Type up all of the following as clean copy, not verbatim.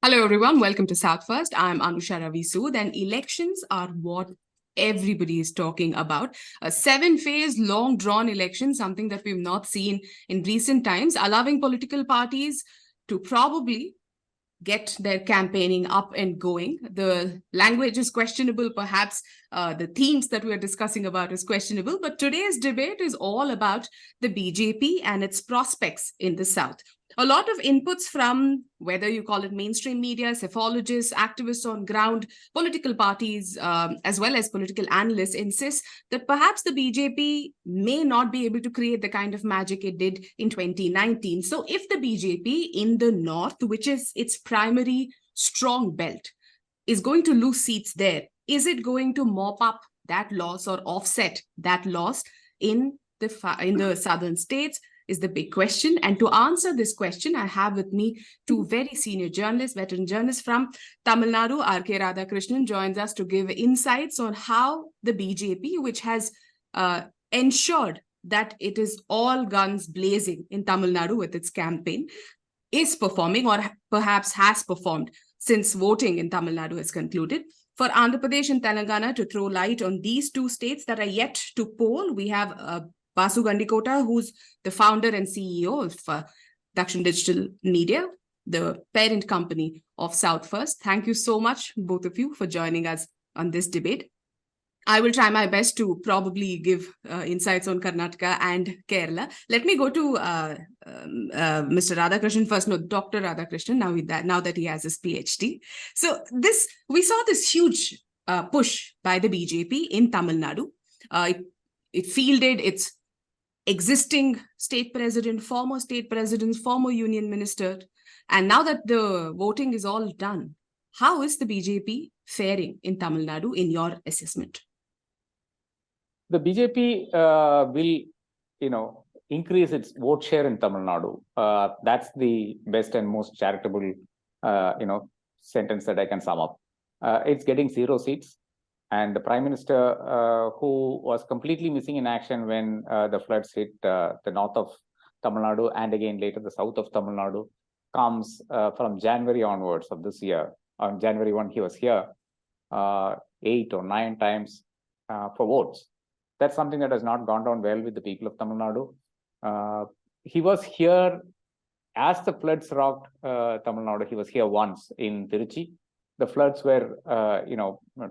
Hello, everyone. Welcome to South First. I'm Anusha Ravi Sood, and elections are what everybody is talking about. A 7-phase, long-drawn election, something that we've not seen in recent times, allowing political parties to probably get their campaigning up and going. The language is questionable, perhaps the themes that we're discussing about is questionable, but today's debate is all about the BJP and its prospects in the South. A lot of inputs from whether you call it mainstream media, psephologists, activists on ground, political parties, as well as political analysts insist that perhaps the BJP may not be able to create the kind of magic it did in 2019. So if the BJP in the North, which is its primary strong belt, is going to lose seats there, is it going to mop up that loss or offset that loss in the southern states? Is the big question. And to answer this question, I have with me two very senior journalists, veteran journalists from Tamil Nadu. R.K. Radhakrishnan joins us to give insights on how the BJP, which has ensured that it is all guns blazing in Tamil Nadu with its campaign, is performing or perhaps has performed since voting in Tamil Nadu has concluded. For Andhra Pradesh and Telangana to throw light on these two states that are yet to poll, we have Vasu, who's the founder and CEO of Dakshin Digital Media, the parent company of South First. Thank you so much, both of you, for joining us on this debate. I will try my best to probably give insights on Karnataka and Kerala. Let me go to Mr. Radhakrishnan first. No, Dr. Radhakrishnan, now that he has his PhD. So we saw this huge push by the BJP in Tamil Nadu. It fielded its existing state president, former state presidents, former union minister. And now that the voting is all done, how is the BJP faring in Tamil Nadu in your assessment? The BJP will, increase its vote share in Tamil Nadu. That's the best and most charitable, sentence that I can sum up. It's getting 0 seats. And the Prime Minister, who was completely missing in action when the floods hit the north of Tamil Nadu and again later the south of Tamil Nadu, comes from January onwards of this year. On January 1, he was here 8 or 9 times for votes. That's something that has not gone down well with the people of Tamil Nadu. He was here as the floods rocked Tamil Nadu. He was here once in Tiruchi. The floods were,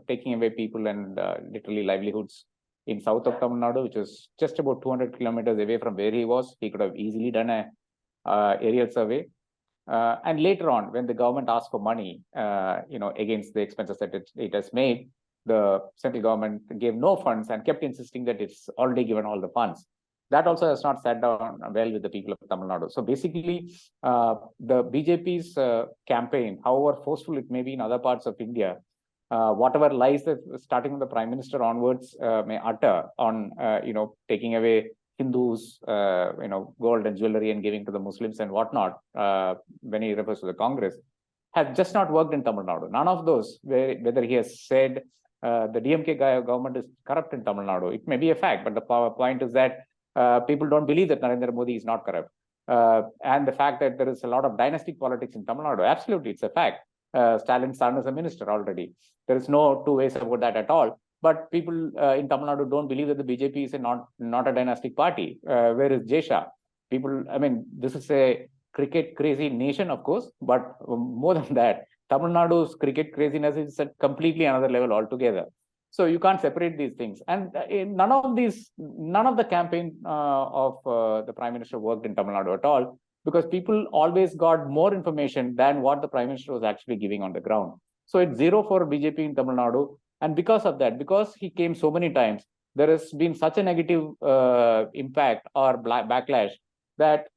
taking away people and literally livelihoods in south of Tamil Nadu, which was just about 200 kilometers away from where he was. He could have easily done a aerial survey. And later on, when the government asked for money, against the expenses that it has made, the central government gave no funds and kept insisting that it's already given all the funds. That also has not sat down well with the people of Tamil Nadu. So basically, the BJP's campaign, however forceful it may be in other parts of India, whatever lies that starting from the Prime Minister onwards may utter on, taking away Hindus, gold and jewelry and giving to the Muslims and whatnot, when he refers to the Congress, has just not worked in Tamil Nadu. None of those, whether he has said the DMK government is corrupt in Tamil Nadu, it may be a fact, but the point is that people don't believe that Narendra Modi is not corrupt. And the fact that there is a lot of dynastic politics in Tamil Nadu, absolutely, it's a fact. Stalin's son is a minister already. There is no two ways about that at all. But people in Tamil Nadu don't believe that the BJP is not a dynastic party. Where is Jesha? People, this is a cricket crazy nation, of course, but more than that, Tamil Nadu's cricket craziness is at completely another level altogether. So you can't separate these things. And none of the campaign of the Prime Minister worked in Tamil Nadu at all, because people always got more information than what the Prime Minister was actually giving on the ground. So it's 0 for BJP in Tamil Nadu. And because of that, because he came so many times, there has been such a negative impact or backlash that,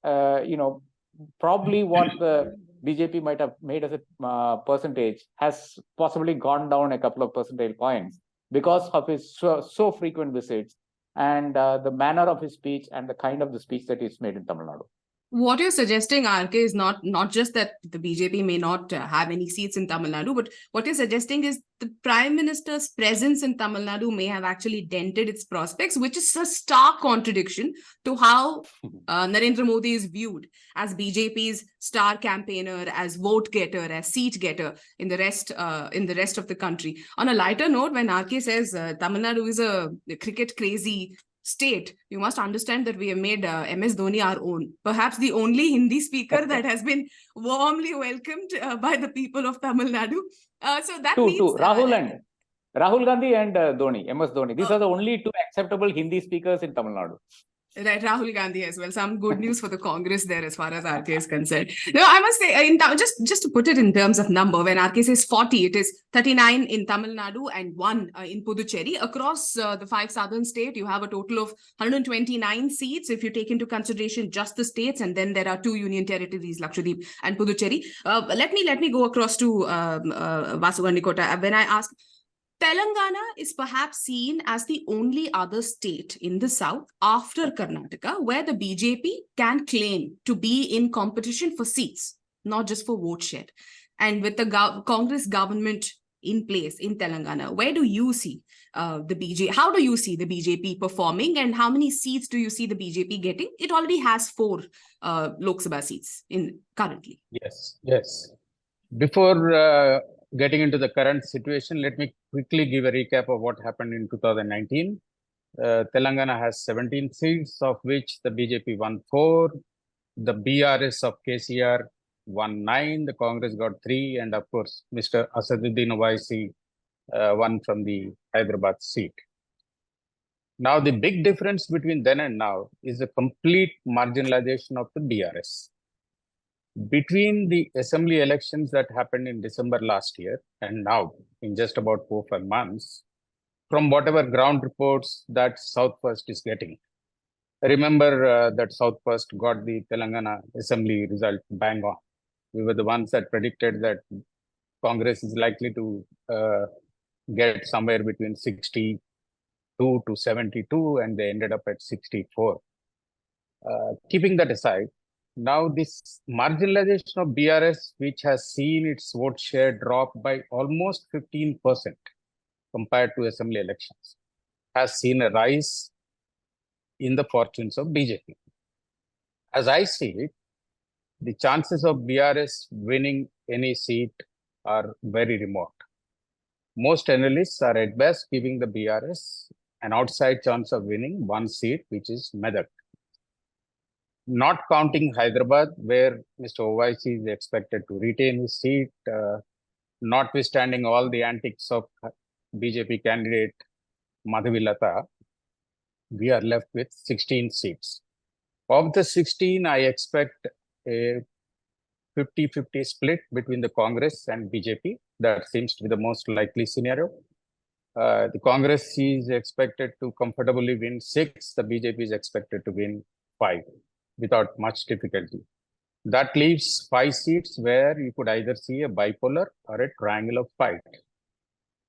probably what the BJP might have made as a percentage has possibly gone down a couple of percentage points, because of his so frequent visits and the manner of his speech and the kind of the speech that he's made in Tamil Nadu. What you're suggesting, RK, is not just that the BJP may not have any seats in Tamil Nadu, but what you're suggesting is the Prime Minister's presence in Tamil Nadu may have actually dented its prospects, which is a stark contradiction to how Narendra Modi is viewed as BJP's star campaigner, as vote getter, as seat getter in the rest of the country. On a lighter note, when RK says Tamil Nadu is a cricket crazy state, you must understand that we have made MS Dhoni our own, perhaps the only Hindi speaker that has been warmly welcomed by the people of Tamil Nadu. So that means Rahul Gandhi and Dhoni, MS Dhoni. These are the only two acceptable Hindi speakers in Tamil Nadu. Right, Rahul Gandhi as well. Some good news for the Congress there as far as RK is concerned. No, I must say, just to put it in terms of number, when RK says 40, it is 39 in Tamil Nadu and 1 in Puducherry. Across the 5 southern states, you have a total of 129 seats if you take into consideration just the states, and then there are 2 union territories, Lakshadweep and Puducherry. Let me go across to Vasu and Nikota. When I ask, Telangana is perhaps seen as the only other state in the south after Karnataka where the BJP can claim to be in competition for seats, not just for vote share. And with the Congress government in place in Telangana, where do you see the BJP? How do you see the BJP performing, and how many seats do you see the BJP getting? It already has 4 Lok Sabha seats currently. Yes. Before getting into the current situation, let me quickly give a recap of what happened in 2019. Telangana has 17 seats, of which the BJP won 4. The BRS of KCR won 9. The Congress got 3. And of course, Mr. Asaduddin Owaisi won from the Hyderabad seat. Now, the big difference between then and now is the complete marginalization of the BRS. Between the assembly elections that happened in December last year and now, in just about 4-5 months, from whatever ground reports that South First is getting, remember that South First got the Telangana assembly result bang on. We were the ones that predicted that Congress is likely to get somewhere between 62 to 72, and they ended up at 64. Keeping that aside, now this marginalization of BRS, which has seen its vote share drop by almost 15% compared to assembly elections, has seen a rise in the fortunes of BJP. As I see it, the chances of BRS winning any seat are very remote. Most analysts are at best giving the BRS an outside chance of winning 1 seat, which is Medak. Not counting Hyderabad, where Mr. Owaisi is expected to retain his seat, notwithstanding all the antics of BJP candidate Madhavilata, we are left with 16 seats. Of the 16, I expect a 50-50 split between the Congress and BJP. That seems to be the most likely scenario. The Congress is expected to comfortably win 6. The BJP is expected to win 5 without much difficulty. That leaves 5 seats where you could either see a bipolar or a triangular fight.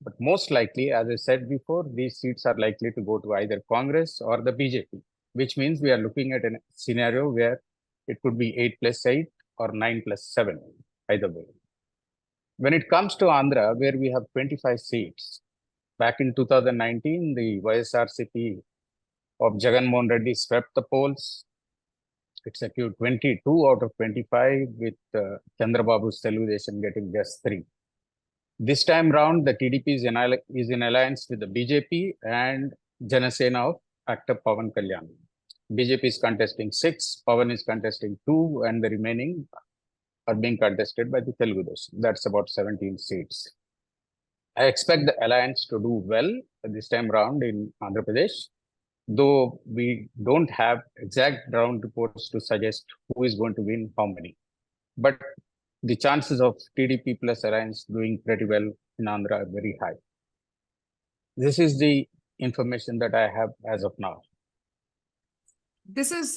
But most likely, as I said before, these seats are likely to go to either Congress or the BJP, which means we are looking at a scenario where it could be 8+8 or 9+7, either way. When it comes to Andhra, where we have 25 seats, back in 2019, the YSRCP of Jagan Mohan Reddy swept the polls. It secured 22 out of 25, with Chandrababu's Telugudesam getting just 3. This time round, the TDP is in alliance with the BJP and Janasena of actor Pawan Kalyan. BJP is contesting 6, Pawan is contesting 2, and the remaining are being contested by the Telugudesam. That's about 17 seats. I expect the alliance to do well this time round in Andhra Pradesh, though we don't have exact ground reports to suggest who is going to win how many. But the chances of TDP plus alliance doing pretty well in Andhra are very high. This is the information that I have as of now. This is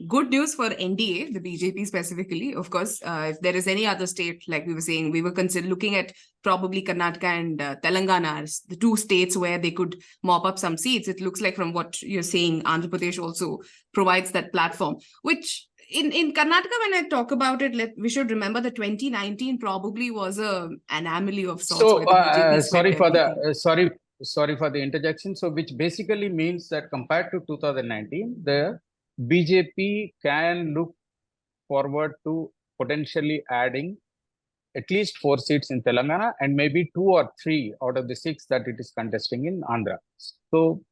good news for NDA, the BJP specifically. Of course, if there is any other state, like we were saying, we were looking at probably Karnataka and Telangana as the 2 states where they could mop up some seats. It looks like from what you're saying, Andhra Pradesh also provides that platform, which in Karnataka, when I talk about it, we should remember that 2019 probably was an anomaly of sorts. So, where the BJP sorry swept for the everything. sorry for the interjection. So, which basically means that compared to 2019, the BJP can look forward to potentially adding at least 4 seats in Telangana and maybe 2 or 3 out of the 6 that it is contesting in Andhra. So,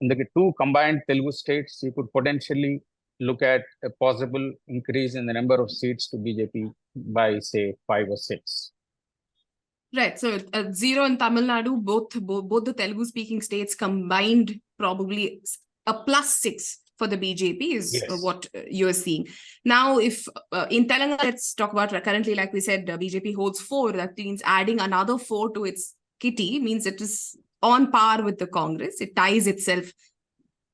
in the 2 combined Telugu states, you could potentially look at a possible increase in the number of seats to BJP by, say, 5 or 6. Right. So 0 in Tamil Nadu, both the Telugu-speaking states combined, probably a +6 for the BJP is what you're seeing. Now, if in Telangana, let's talk about currently, like we said, BJP holds 4. That means adding another 4 to its kitty means it is on par with the Congress. It ties itself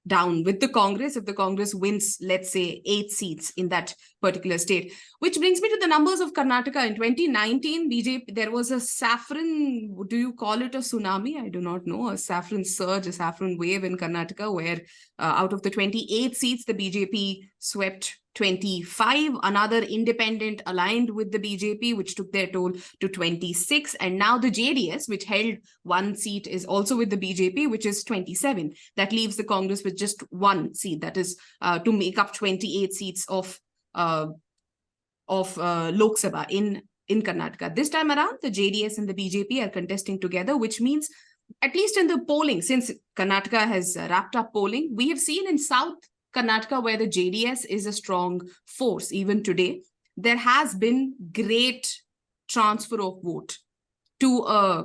down with the Congress if the Congress wins, let's say, 8 seats in that particular state. Which brings me to the numbers of Karnataka. In 2019, BJP, there was a saffron, do you call it a tsunami? I do not know, a saffron surge, a saffron wave in Karnataka, where out of the 28 seats, the BJP swept 25. Another independent aligned with the BJP, which took their toll to 26. And now the JDS, which held 1 seat, is also with the BJP, which is 27. That leaves the Congress with just 1 seat. That is to make up 28 seats of Lok Sabha in Karnataka. This time around, the JDS and the BJP are contesting together, which means, at least in the polling, since Karnataka has wrapped up polling, we have seen in South Karnataka, where the JDS is a strong force, even today, there has been great transfer of vote to a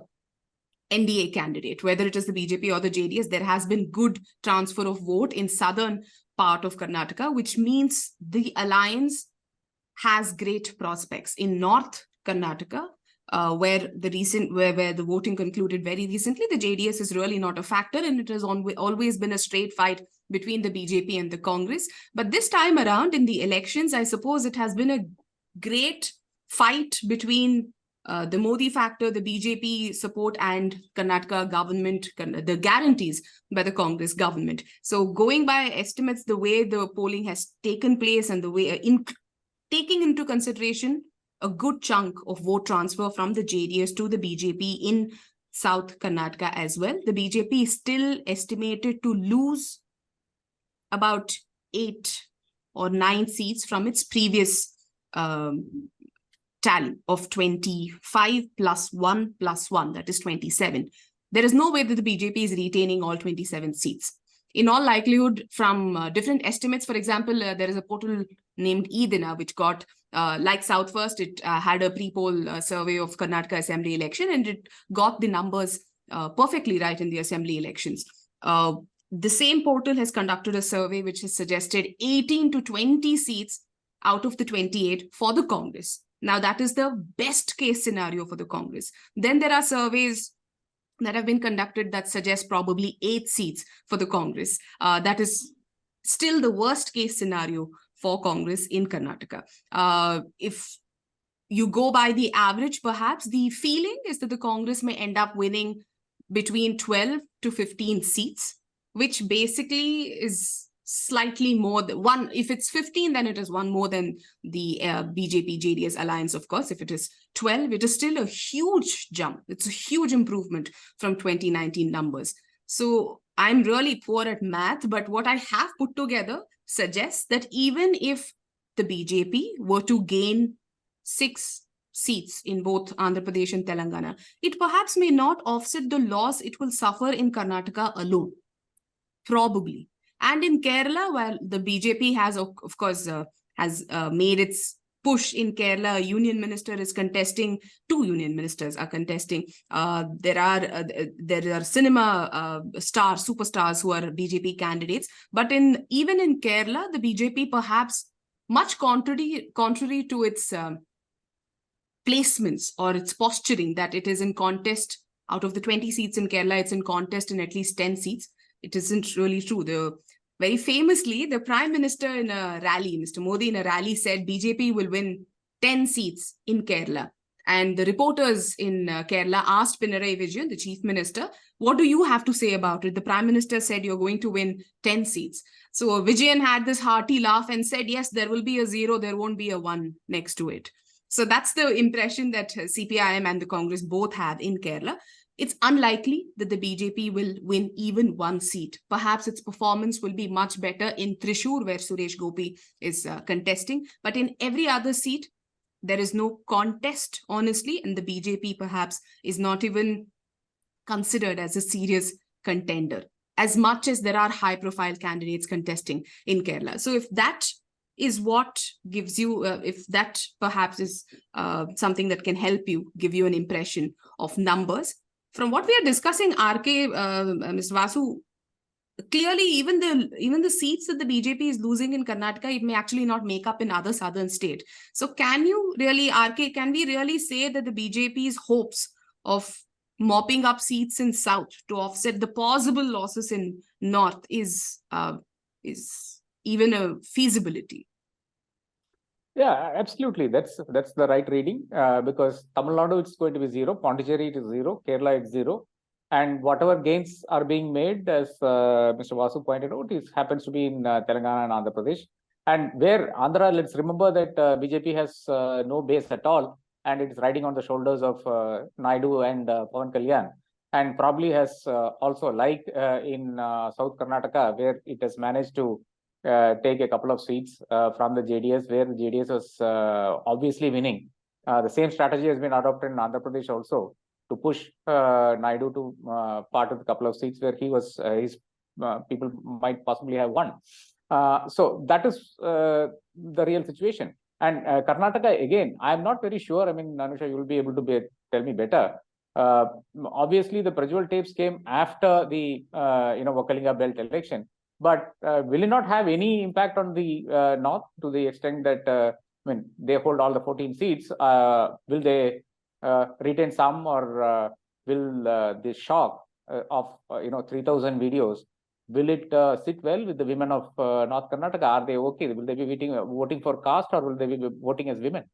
NDA candidate, whether it is the BJP or the JDS. There has been good transfer of vote in southern part of Karnataka, which means the alliance has great prospects. In North Karnataka, where the voting concluded very recently, the JDS is really not a factor, and it has always been a straight fight between the BJP and the Congress. But this time around in the elections, I suppose it has been a great fight between the Modi factor, the BJP support, and Karnataka government, the guarantees by the Congress government. So going by estimates, the way the polling has taken place and the way taking into consideration a good chunk of vote transfer from the JDS to the BJP in South Karnataka as well, the BJP is still estimated to lose about 8 or 9 seats from its previous tally of 25 plus 1 plus 1, that is 27. There is no way that the BJP is retaining all 27 seats. In all likelihood, from different estimates, for example, there is a portal named eDina, which got, like South First, it had a pre-poll survey of Karnataka Assembly election, and it got the numbers perfectly right in the Assembly elections. The same portal has conducted a survey which has suggested 18 to 20 seats out of the 28 for the Congress. Now, that is the best case scenario for the Congress. Then there are surveys that have been conducted that suggest probably 8 seats for the Congress. That is still the worst case scenario for Congress in Karnataka. If you go by the average, perhaps the feeling is that the Congress may end up winning between 12 to 15 seats, which basically is slightly more than 1. If it's 15, then it is 1 more than the BJP-JDS alliance, of course. If it is 12, it is still a huge jump. It's a huge improvement from 2019 numbers. So I'm really poor at math, but what I have put together suggests that even if the BJP were to gain 6 seats in both Andhra Pradesh and Telangana, it perhaps may not offset the loss it will suffer in Karnataka alone. Probably. And in Kerala, while the BJP has, of course, made its push in Kerala, a union minister is contesting, 2 union ministers are contesting. There are cinema superstars who are BJP candidates. But even in Kerala, the BJP perhaps much contrary to its placements or its posturing that it is in contest. Out of the 20 seats in Kerala, it's in contest in at least 10 seats. It isn't really true. Very famously, the Prime Minister in a rally, Mr. Modi in a rally said BJP will win 10 seats in Kerala. And the reporters in Kerala asked Pinarayi Vijayan, the Chief Minister, what do you have to say about it? The Prime Minister said you're going to win 10 seats. So Vijayan had this hearty laugh and said, yes, there will be a 0, there won't be a 1 next to it. So that's the impression that CPIM and the Congress both have in Kerala. It's unlikely that the BJP will win even 1 seat. Perhaps its performance will be much better in Thrissur, where Suresh Gopi is contesting. But in every other seat, there is no contest, honestly, and the BJP perhaps is not even considered as a serious contender, as much as there are high-profile candidates contesting in Kerala. So if that is what gives you, if that perhaps is something that can help you, give you an impression of numbers. From what we are discussing, RK, Mr. Vasu, clearly even the seats that the BJP is losing in Karnataka, it may actually not make up in other southern states. So can you really, RK, can we really say that the BJP's hopes of mopping up seats in South to offset the possible losses in North is even a feasibility? Yeah, absolutely. That's the right reading, because Tamil Nadu it's going to be 0, Pondicherry it is 0, Kerala it's 0, and whatever gains are being made, as Mr. Vasu pointed out, it happens to be in Telangana and Andhra Pradesh. And where Andhra, let's remember that BJP has no base at all, and it is riding on the shoulders of Naidu and Pawan Kalyan, and probably has also, like in South Karnataka, where it has managed to take a couple of seats from the JDS, where the JDS was obviously winning. The same strategy has been adopted in Andhra Pradesh also, to push Naidu to part of a couple of seats where he was, his people might possibly have won. So that is the real situation. And Karnataka, again, I'm not very sure. I mean, Anusha, you will be able to tell me better. Obviously, the Prajwal tapes came after the Vakalinga belt election. But will it not have any impact on the North, to the extent that they hold all the 14 seats? Will they retain some, or will the shock of 3,000 videos, will it sit well with the women of North Karnataka? Are they okay? Will they be voting for caste, or will they be voting as women?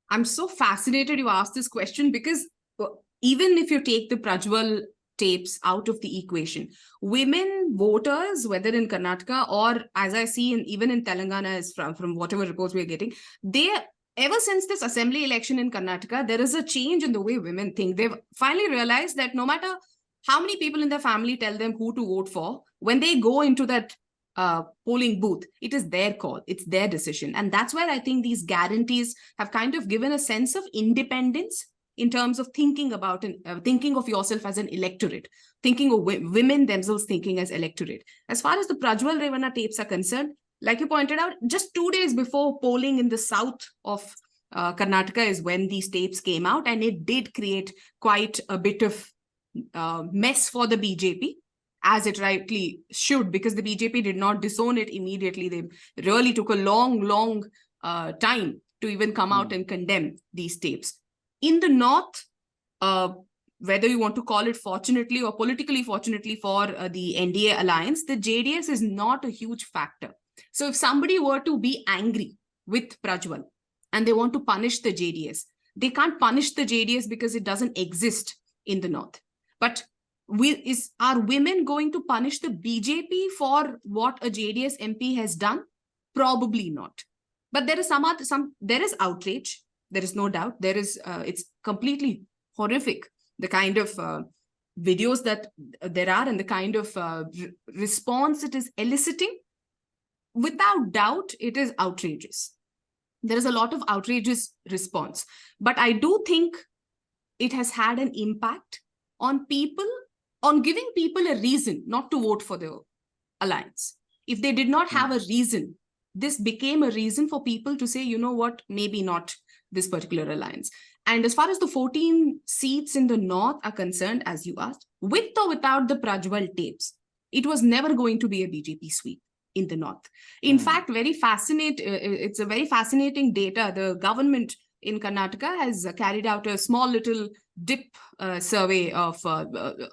I'm so fascinated you asked this question, because even if you take the Prajwal tapes out of the equation, women voters, whether in Karnataka or, as I see, even in Telangana, is from whatever reports we're getting, ever since this assembly election in Karnataka, there is a change in the way women think. They've finally realized that no matter how many people in their family tell them who to vote for, when they go into that polling booth, it is their call, it's their decision. And that's where I think these guarantees have kind of given a sense of independence in terms of thinking about thinking of yourself as an electorate, thinking of women themselves thinking as electorate. As far as the Prajwal Revana tapes are concerned, like you pointed out, just 2 days before polling in the south of Karnataka is when these tapes came out, and it did create quite a bit of mess for the BJP, as it rightly should, because the BJP did not disown it immediately. They really took a long time to even come out and condemn these tapes. In the North, whether you want to call it fortunately or politically fortunately for the NDA alliance, the JDS is not a huge factor. So if somebody were to be angry with Prajwal and they want to punish the JDS, they can't punish the JDS because it doesn't exist in the North. But are women going to punish the BJP for what a JDS MP has done? Probably not. But there is there is outrage. There is no doubt. There is, it's completely horrific, the kind of videos that there are and the kind of response it is eliciting. Without doubt, it is outrageous. There is a lot of outrageous response. But I do think it has had an impact on people, on giving people a reason not to vote for the alliance. If they did not have a reason, this became a reason for people to say, you know what, maybe not this particular alliance. And as far as the 14 seats in the North are concerned, as you asked, with or without the Prajwal tapes, it was never going to be a BJP sweep in the North. In fact, it's a very fascinating data. The government in Karnataka has carried out a small little dip survey of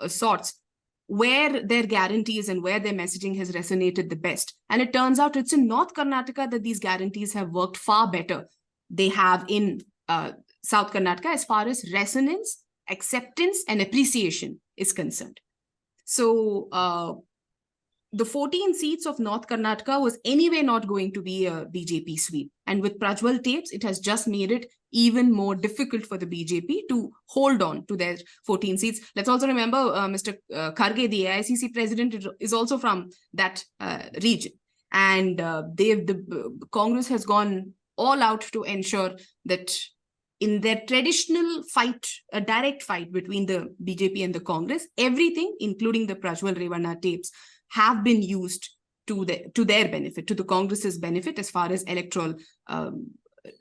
sorts, where their guarantees and where their messaging has resonated the best. And it turns out it's in North Karnataka that these guarantees have worked far better. They have in South Karnataka as far as resonance, acceptance, and appreciation is concerned. So the 14 seats of North Karnataka was anyway not going to be a BJP sweep. And with Prajwal tapes, it has just made it even more difficult for the BJP to hold on to their 14 seats. Let's also remember Mr. Kharge, the AICC president, is also from that region. And the Congress has gone all out to ensure that in their traditional fight, a direct fight between the BJP and the Congress, everything, including the Prajwal Revanna tapes, have been used to their benefit, to the Congress's benefit as far as electoral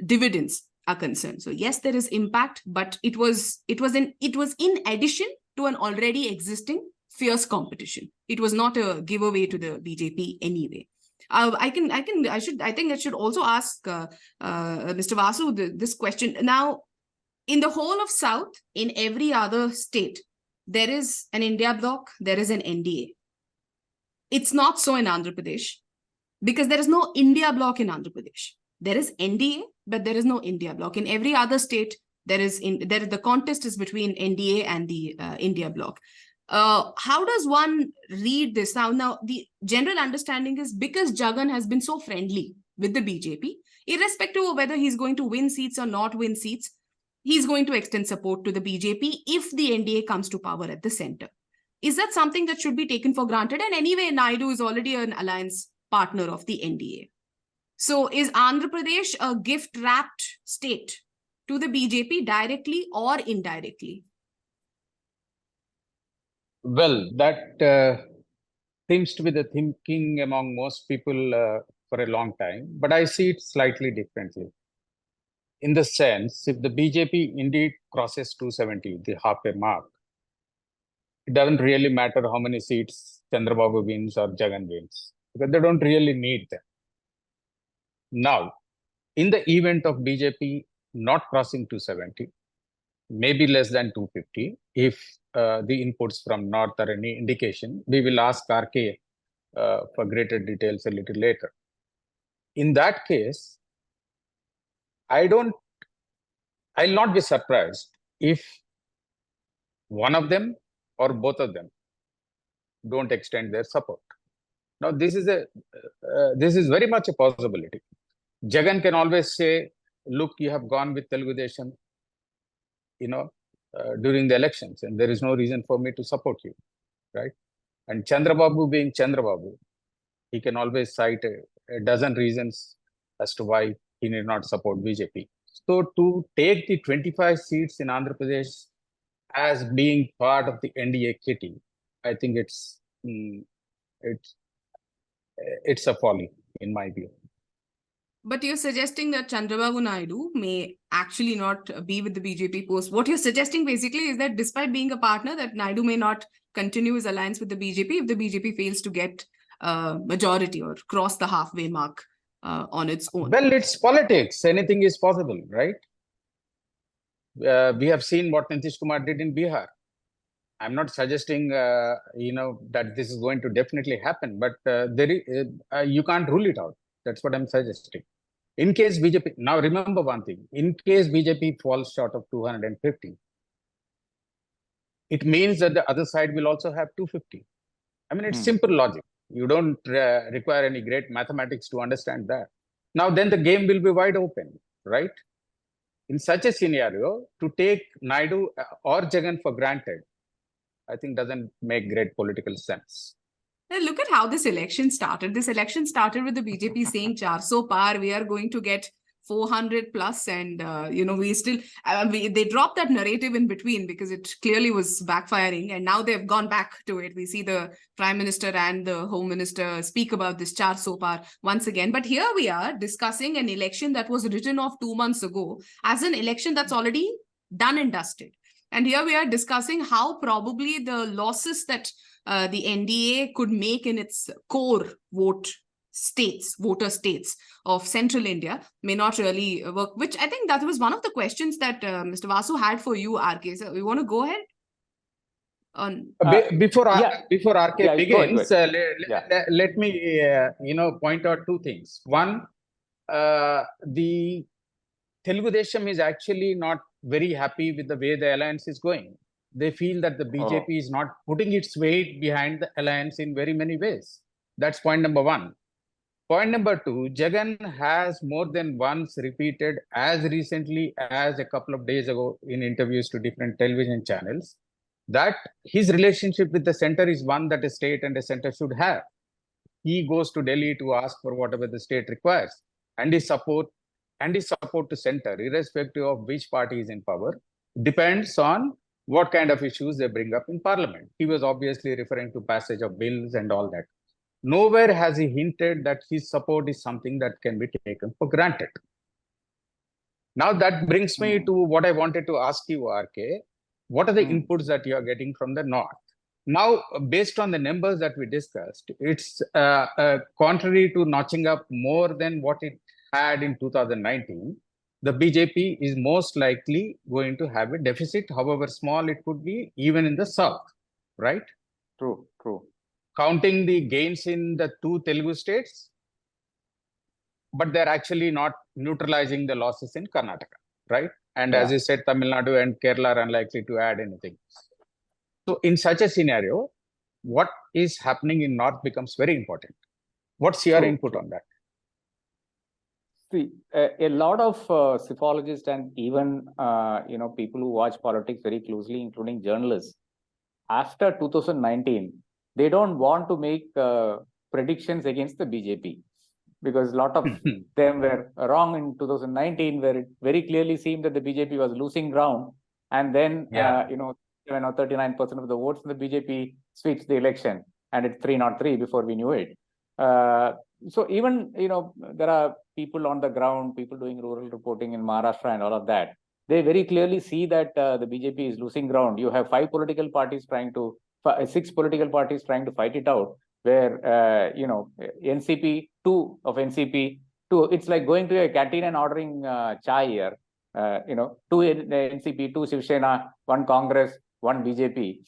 dividends are concerned. So yes, there is impact, but it was in addition to an already existing fierce competition. It was not a giveaway to the BJP anyway. I think I should also ask Mr. Vasu this question. Now, in the whole of South, in every other state, there is an India bloc, there is an NDA. It's not so in Andhra Pradesh because there is no India bloc in Andhra Pradesh. There is NDA, but there is no India bloc. In every other state, the contest is between NDA and the India bloc. How does one read this? Now, the general understanding is because Jagan has been so friendly with the BJP, irrespective of whether he's going to win seats or not win seats, he's going to extend support to the BJP if the NDA comes to power at the center. Is that something that should be taken for granted? And anyway, Naidu is already an alliance partner of the NDA. So is Andhra Pradesh a gift-wrapped state to the BJP directly or indirectly? Well, that seems to be the thinking among most people for a long time, but I see it slightly differently. In the sense, if the BJP indeed crosses 270, the halfway mark, it doesn't really matter how many seats Chandrababu wins or Jagan wins, because they don't really need them. Now, in the event of BJP not crossing 270, maybe less than 250, if the inputs from North are any indication, we will ask RK for greater details a little later. In that case, I'll not be surprised if one of them or both of them don't extend their support. Now, this is very much a possibility. Jagan can always say, look, you have gone with Telugu Desam, during the elections, and there is no reason for me to support you, right? And Chandrababu being Chandrababu, he can always cite a dozen reasons as to why he need not support BJP. So to take the 25 seats in Andhra Pradesh as being part of the NDA kitty, I think it's a folly in my view. But you're suggesting that Chandrababu Naidu may actually not be with the BJP post. What you're suggesting basically is that despite being a partner, that Naidu may not continue his alliance with the BJP if the BJP fails to get majority or cross the halfway mark on its own. Well, it's politics. Anything is possible, right? We have seen what Nitish Kumar did in Bihar. I'm not suggesting, that this is going to definitely happen, but you can't rule it out. That's what I'm suggesting. In case BJP, now remember one thing, in case BJP falls short of 250, it means that the other side will also have 250. I mean, it's simple logic. You don't require any great mathematics to understand that. Now, then the game will be wide open, right? In such a scenario, to take Naidu or Jagan for granted, I think doesn't make great political sense. Look at how this election started. This election started with the BJP saying 400 par, we are going to get 400 plus, and we still they dropped that narrative in between because it clearly was backfiring, and now they've gone back to it. We see the Prime Minister and the Home Minister speak about this 400 par once again. But here we are discussing an election that was written off 2 months ago as an election that's already done and dusted. And here we are discussing how probably the losses that the NDA could make in its core voter states of central India may not really work, which I think that was one of the questions that Mr. Vasu had for you, RK. So we want to go ahead? Before RK begins, let me point out two things. One, the Telugu Desam is actually not very happy with the way the alliance is going. They feel that the BJP is not putting its weight behind the alliance in very many ways. That's point number one. Point number two, Jagan has more than once repeated, as recently as a couple of days ago in interviews to different television channels, that his relationship with the center is one that a state and a center should have. He goes to Delhi to ask for whatever the state requires, and his support to center, irrespective of which party is in power, depends on what kind of issues they bring up in parliament. He was obviously referring to passage of bills and all that. Nowhere has he hinted that his support is something that can be taken for granted. Now that brings me to what I wanted to ask you, RK. What are the inputs that you are getting from the North? Now, based on the numbers that we discussed, it's contrary to notching up more than what it had in 2019. The BJP is most likely going to have a deficit, however small it could be, even in the South, right? True. Counting the gains in the two Telugu states, but they're actually not neutralizing the losses in Karnataka, right? And as you said, Tamil Nadu and Kerala are unlikely to add anything. So in such a scenario, what is happening in North becomes very important. What's your input on that? See, a lot of psephologists and even people who watch politics very closely, including journalists, after 2019, they don't want to make predictions against the BJP, because a lot of them were wrong in 2019, where it very clearly seemed that the BJP was losing ground, and then 39% of the votes in the BJP switched the election, and it's 303 before we knew it. So even there are people on the ground, people doing rural reporting in Maharashtra and all of that. They very clearly see that the BJP is losing ground. You have 6 political parties trying to fight it out, where NCP, 2 of NCP, it's like going to a canteen and ordering chai here. 2 NCP, 2 Shiv Sena, 1 Congress, 1 BJP,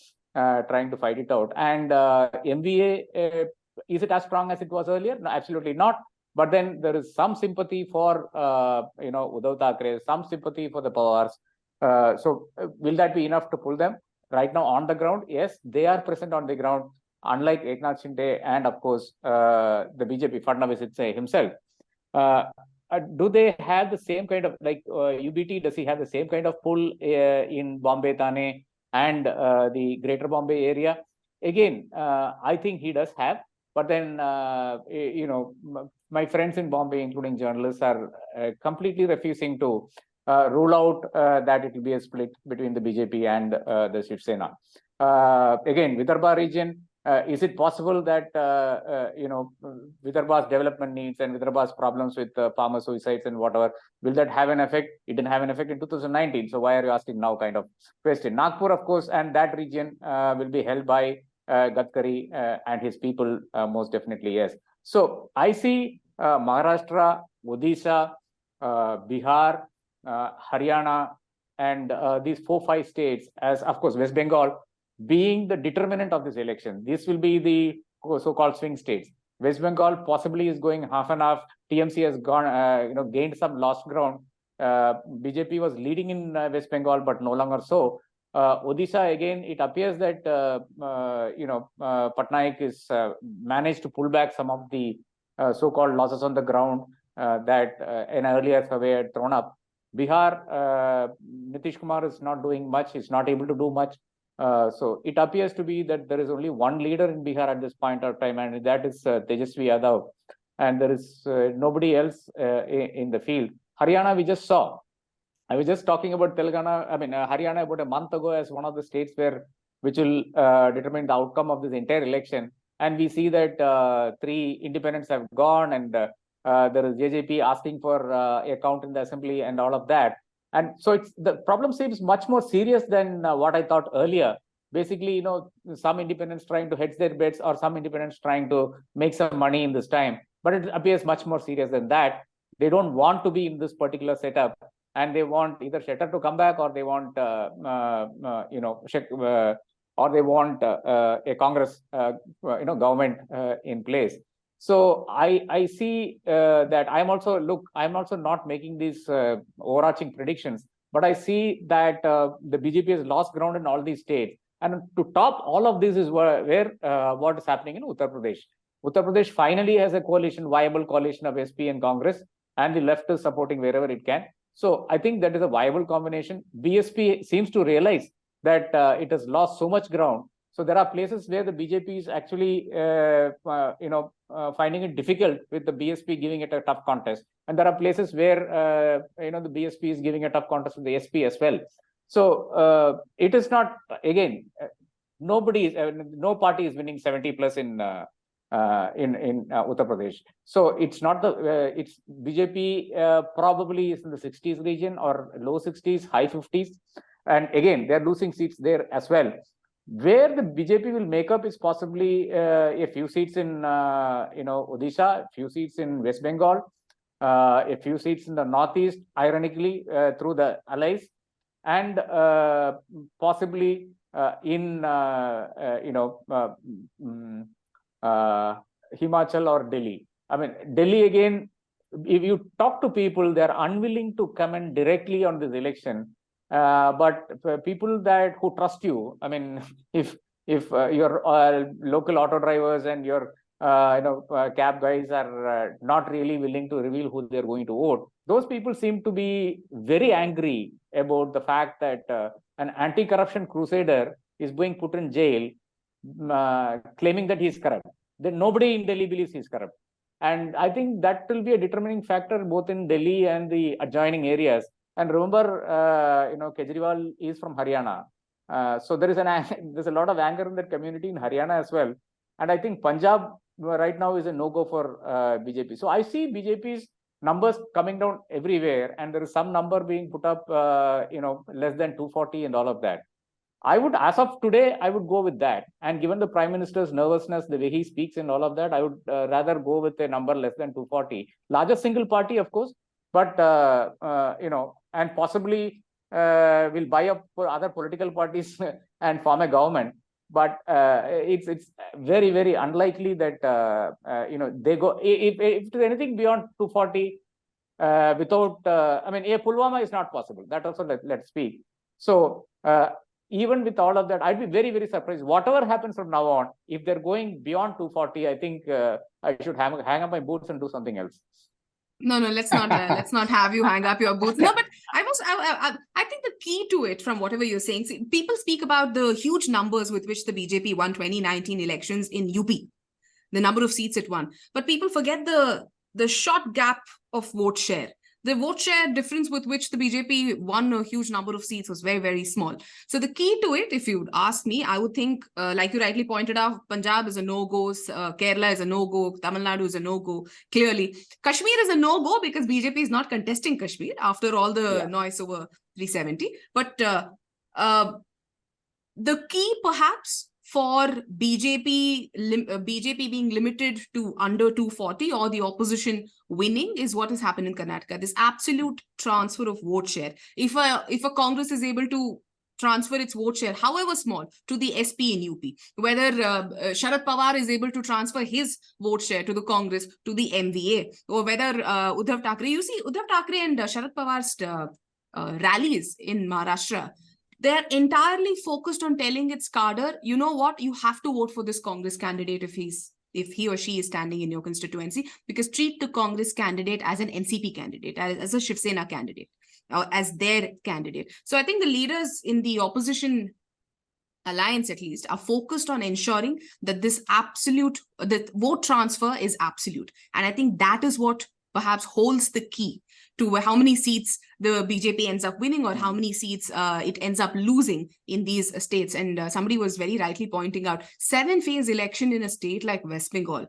trying to fight it out. And MVA, is it as strong as it was earlier? No, absolutely not. But then there is some sympathy for Uddhav Thackeray, some sympathy for the Pawars. So will that be enough to pull them? Right now on the ground, yes, they are present on the ground, unlike Eknath Shinde and of course the BJP, Fadnavis himself. Do they have the same kind of, like UBT, does he have the same kind of pull in Bombay, Thane and the greater Bombay area? Again, I think he does have, but then, my friends in Bombay, including journalists, are completely refusing to rule out that it will be a split between the BJP and the Shiv Sena. Again, Vidarbha region, is it possible that Vidarbha's development needs and Vidarbha's problems with farmer suicides and whatever, will that have an effect? It didn't have an effect in 2019. So why are you asking now kind of question? Nagpur, of course, and that region will be held by Gadkari and his people, most definitely, yes. So I see Maharashtra, Odisha, Bihar, Haryana, and these 4-5 states, as of course West Bengal, being the determinant of this election. This will be the so-called swing states. West Bengal possibly is going half and half. TMC has gone, gained some lost ground. BJP was leading in West Bengal, but no longer so. Odisha, again, it appears that Patnaik is managed to pull back some of the so-called losses on the ground that an earlier survey had thrown up. Bihar, Nitish Kumar is not doing much. He's not able to do much. So it appears to be that there is only one leader in Bihar at this point of time, and that is Tejasvi Yadav. And there is nobody else in the field. Haryana, we just saw. I was just talking about Haryana about a month ago as one of the states which will determine the outcome of this entire election. And we see that 3 independents have gone, and there is JJP asking for a count in the assembly and all of that. And so the problem seems much more serious than what I thought earlier. Basically, some independents trying to hedge their bets, or some independents trying to make some money in this time. But it appears much more serious than that. They don't want to be in this particular setup, and they want either Shettar to come back, or they want or they want a Congress government in place. So I see that I'm also not making these overarching predictions, but I see that the BJP has lost ground in all these states. And to top all of this is where what is happening in Uttar Pradesh. Uttar Pradesh finally has a coalition, viable coalition of SP and Congress, and the left is supporting wherever it can. So I think that is a viable combination. BSP seems to realize that it has lost so much ground. So there are places where the BJP is actually, finding it difficult with the BSP giving it a tough contest. And there are places where, the BSP is giving a tough contest with the SP as well. So it is not, again, no party is winning 70 plus in Uttar Pradesh. So it's not it's BJP probably is in the 60s region or low 60s, high 50s. And again, they're losing seats there as well. Where the BJP will make up is possibly a few seats in, Odisha, a few seats in West Bengal, a few seats in the Northeast, ironically, through the allies, and possibly in, Himachal or Delhi. I mean, Delhi again, if you talk to people, they're unwilling to comment directly on this election. But people who trust you, I mean, if your local auto drivers and your cab guys are not really willing to reveal who they're going to vote, those people seem to be very angry about the fact that an anti-corruption crusader is being put in jail, claiming that he's corrupt. Then nobody in Delhi believes he's corrupt. And I think that will be a determining factor both in Delhi and the adjoining areas. And remember, Kejriwal is from Haryana. So there's a lot of anger in that community in Haryana as well. And I think Punjab right now is a no-go for BJP. So I see BJP's numbers coming down everywhere, and there is some number being put up, less than 240 and all of that. I would, as of today, I would go with that. And given the Prime Minister's nervousness, the way he speaks and all of that, I would rather go with a number less than 240. Largest single party, of course, but, and possibly will buy up for other political parties and form a government. But it's very, very unlikely that, they go, if there's anything beyond 240, without, Pulwama is not possible. That also let's speak. So, even with all of that, I'd be very, very surprised. Whatever happens from now on, if they're going beyond 240, I think I should hang up my boots and do something else. No, let's not have you hang up your boots. No, but I think the key to it, from whatever you're saying, see, people speak about the huge numbers with which the BJP won 2019 elections in UP, the number of seats it won. But people forget the short gap of vote share. The vote share difference with which the BJP won a huge number of seats was very, very small. So the key to it, if you'd ask me, I would think, like you rightly pointed out, Punjab is a no-go, Kerala is a no-go, Tamil Nadu is a no-go, clearly. Kashmir is a no-go because BJP is not contesting Kashmir after all the noise over 370. But the key perhaps for BJP being limited to under 240 or the opposition winning is what has happened in Karnataka. This absolute transfer of vote share. If a Congress is able to transfer its vote share, however small, to the SP in UP, whether Sharad Pawar is able to transfer his vote share to the Congress, to the MVA, or whether Uddhav Thackeray, you see Uddhav Thackeray and Sharad Pawar's rallies in Maharashtra, they're entirely focused on telling its cadre, you know what, you have to vote for this Congress candidate if he or she is standing in your constituency, because treat the Congress candidate as an NCP candidate, as a Shiv Sena candidate, or as their candidate. So I think the leaders in the opposition alliance, at least, are focused on ensuring that the vote transfer is absolute. And I think that is what perhaps holds the key to how many seats the BJP ends up winning or how many seats it ends up losing in these states. And somebody was very rightly pointing out, 7-phase election in a state like West Bengal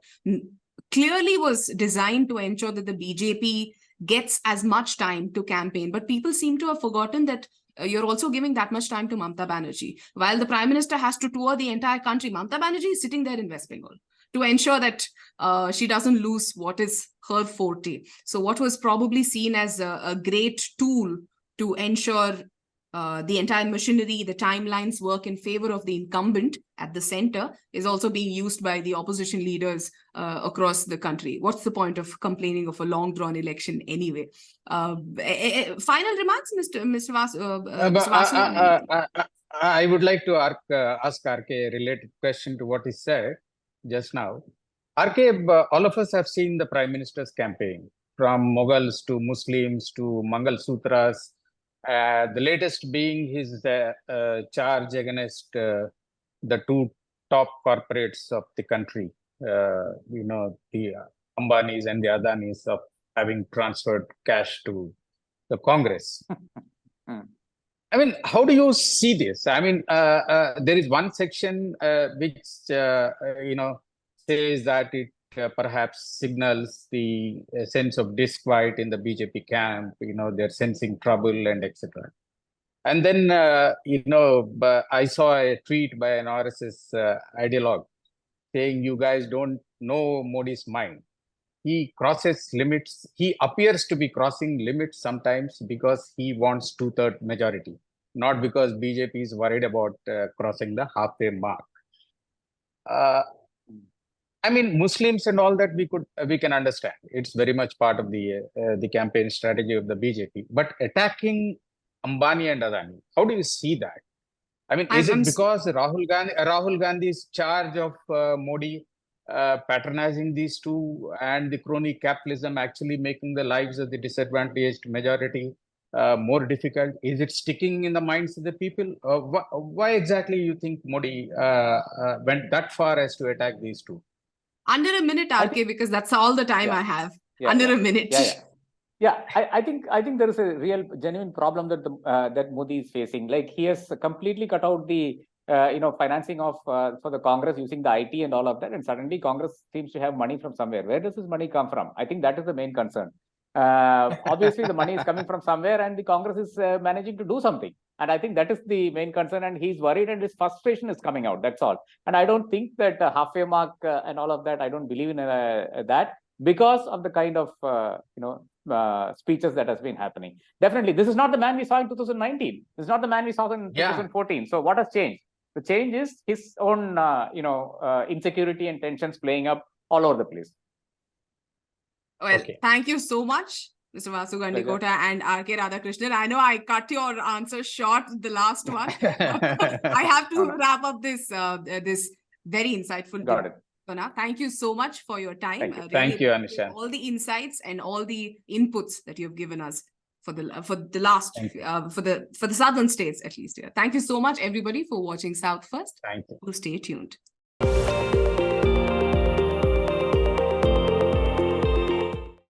clearly was designed to ensure that the BJP gets as much time to campaign. But people seem to have forgotten that you're also giving that much time to Mamata Banerjee. While the Prime Minister has to tour the entire country, Mamata Banerjee is sitting there in West Bengal to ensure that she doesn't lose what is her forte. So what was probably seen as a great tool to ensure the entire machinery, the timelines work in favor of the incumbent at the center, is also being used by the opposition leaders across the country. What's the point of complaining of a long-drawn election anyway? Final remarks, Mr. Vasu? I would like to ask RK a related question to what he said just now. RK, all of us have seen the Prime Minister's campaign, from Mughals to Muslims to Mangal Sutras. The latest being his charge against the two top corporates of the country, the Ambanis and the Adanis, of having transferred cash to the Congress. I mean, how do you see this? I mean, there is one section which, says that it perhaps signals the sense of disquiet in the BJP camp, they're sensing trouble and etc. And then, I saw a tweet by an RSS ideologue saying, you guys don't know Modi's mind. He crosses limits. He appears to be crossing limits sometimes because he wants 2/3 majority, not because BJP is worried about crossing the halfway mark. I mean, Muslims and all that we can understand. It's very much part of the campaign strategy of the BJP. But attacking Ambani and Adani, how do you see that? I mean, is it because Rahul Gandhi's charge of Modi patronizing these two, and the crony capitalism actually making the lives of the disadvantaged majority more difficult? Is it sticking in the minds of the people? Why exactly you think Modi went that far as to attack these two? Under a minute, RK, because that's all the time I have. Under a minute. I think there is a real genuine problem that that Modi is facing. Like, he has completely cut out the financing of for the Congress using the IT and all of that, and suddenly Congress seems to have money from somewhere. Where does this money come from? I think that is the main concern. Obviously, the money is coming from somewhere, and the Congress is managing to do something. And I think that is the main concern, and he's worried, and his frustration is coming out. That's all. And I don't think that halfway mark and all of that, I don't believe in that, because of the kind of speeches that has been happening. Definitely, this is not the man we saw in 2019. This is not the man we saw in 2014. So what has changed? The change is his own, insecurity and tensions playing up all over the place. Well, thank you so much, Mr. Vasu Gandikota and RK Radhakrishnan. I know I cut your answer short, the last one. I have to wrap up this very insightful Got it. Thank you so much for your time. Thank you, Anusha. All the insights and all the inputs that you've given us for the last for the southern states, at least. Thank you so much, everybody, for watching South First. Thank you. We'll stay tuned.